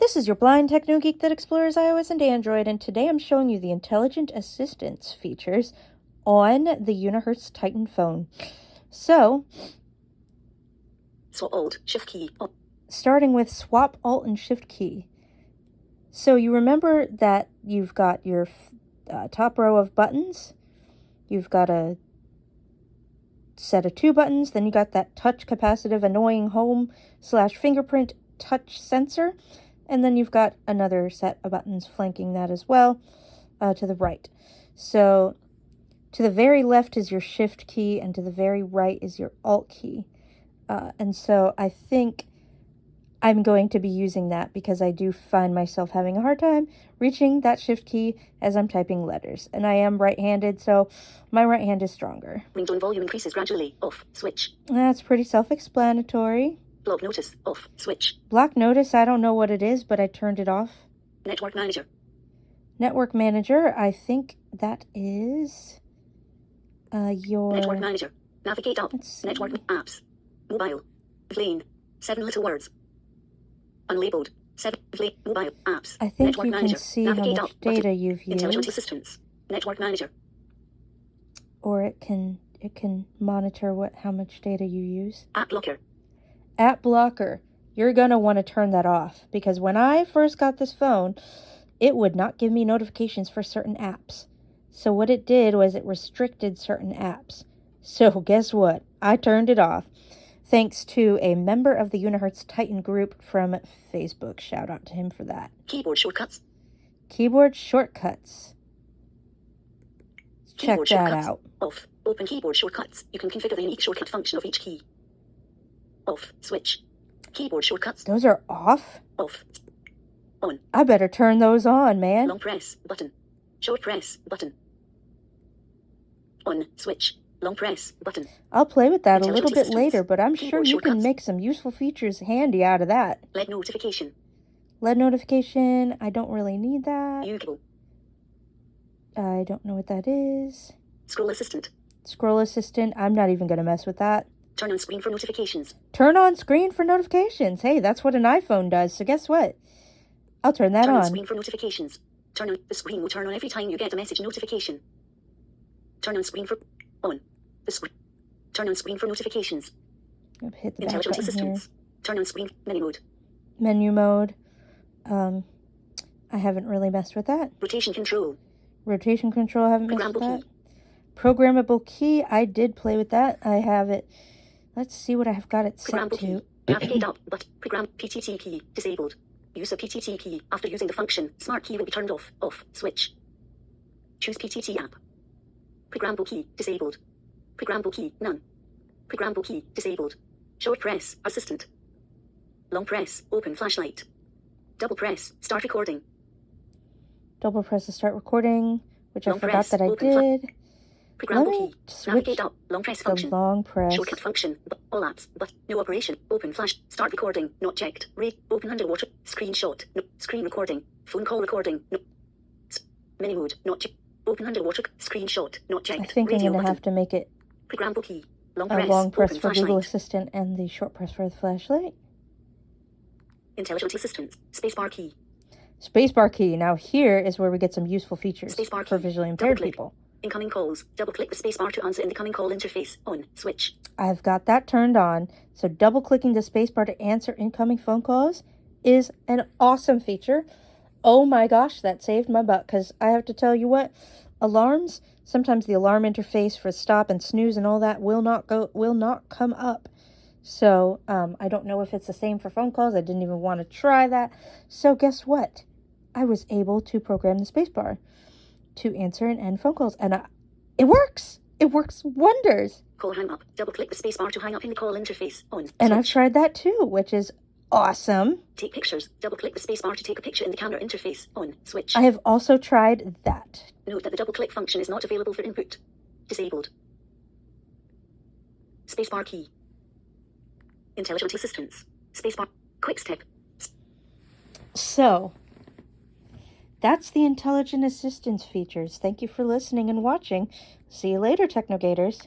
This is your blind techno geek that explores iOS and Android, and today I'm showing you the intelligent assistance features on the Unihertz Titan phone. So, Swap Alt Shift key. Starting with swap Alt and Shift key. So you remember that you've got your top row of buttons. You've got a set of 2 buttons. Then you got that touch capacitive annoying home/fingerprint touch sensor. And then you've got another set of buttons flanking that as well to the right. So to the very left is your Shift key, and to the very right is your Alt key. And so I think I'm going to be using that because I do find myself having a hard time reaching that Shift key as I'm typing letters. And I am right-handed, so my right hand is stronger. Ringtone volume increases gradually. Off. Switch. That's pretty self-explanatory. Block notice. Off. Switch. Block notice, I don't know what it is, but I turned it off. Network manager. Network manager, I think that is your... Network manager. Navigate up. Network apps. Mobile. Lane. 7 little words. Unlabeled. 7 mobile apps. I think Network you manager. can see Navigate how much up. data you've used. Intelligent assistance. Network manager. Or it can monitor how much data you use. App blocker. App blocker. You're going to want to turn that off, because when I first got this phone, it would not give me notifications for certain apps. So what it did was it restricted certain apps. So guess what? I turned it off. Thanks to a member of the Unihertz Titan group from Facebook. Shout out to him for that. Keyboard shortcuts. Keyboard shortcuts. Check Keyboard that shortcuts. out. Off. Open keyboard shortcuts. You can configure the unique shortcut function of each key. Off. Switch. Keyboard shortcuts. Those are off? Off. On. I better turn those on, man. Long press. Button. Short press. Button. On. Switch. Long press. Button. I'll play with that a little Intelligent bit assistance. later, but I'm sure Keyboard you can shortcuts. make some useful features handy out of that. LED notification. LED notification, I don't really need that. Usable. I don't know what that is. Scroll assistant. Scroll assistant, I'm not even going to mess with that. Turn on screen for notifications. Turn on screen for notifications. Hey, that's what an iPhone does, so guess what? I'll turn that Turn on on. screen for notifications. Turn on. The screen will turn on every time you get a message notification. Turn on screen for on. The screen. Turn on screen for notifications. I'll hit the back Intelligent button here. assistance. Turn on screen menu mode. Menu mode. I haven't really messed with that. Rotation control. Rotation control, I haven't messed with Programmable that. key. Programmable key, I did play with that. I have it. Let's see what I've got it set Programmable key. to. Navigate up, but program PTT key disabled. Use of PTT key after using the function. Smart key will be turned off. Off. Switch. Choose PTT app. Programmable key disabled. Programmable key none. Programmable key disabled. Short press assistant. Long press open flashlight. Double press start recording. Double press to start recording, which I Long forgot press, that I open did. Let Programmable me key. switch Navigate up. Long press the function. long press. Shortcut function. All apps. But no operation. Open flash. Start recording. Not checked. Open underwater. Screenshot. No. Screen recording. Phone call recording. No. Mini mode. Not checked. Open underwater. Screenshot. Not checked. I think I'm Radio going to button. have to make it Programmable key. Long a press. long press Open for flashlight. Google Assistant and the short press for the flashlight. Intelligent assistant. Spacebar key. Spacebar key. Now here is where we get some useful features Spacebar for key. visually impaired Double-click. people. Incoming calls. Double click the spacebar to answer incoming call interface. On. Switch. I've got that turned on. So double clicking the spacebar to answer incoming phone calls is an awesome feature. Oh my gosh, that saved my butt, because I have to tell you what, alarms, sometimes the alarm interface for stop and snooze and all that will not come up. So I don't know if it's the same for phone calls. I didn't even want to try that. So guess what? I was able to program the spacebar to answer and end phone calls, and it works. It works wonders. Call hang up. Double click the spacebar to hang up in the call interface. On. And I've Switch. tried that too, which is awesome. Take pictures. Double click the spacebar to take a picture in the camera interface. On. Switch. I have also tried that. Note that the double click function is not available for input. Disabled. Spacebar key. Intelligent assistance. Spacebar. Quick step. So, that's the intelligent assistance features. Thank you for listening and watching. See you later, Technogators.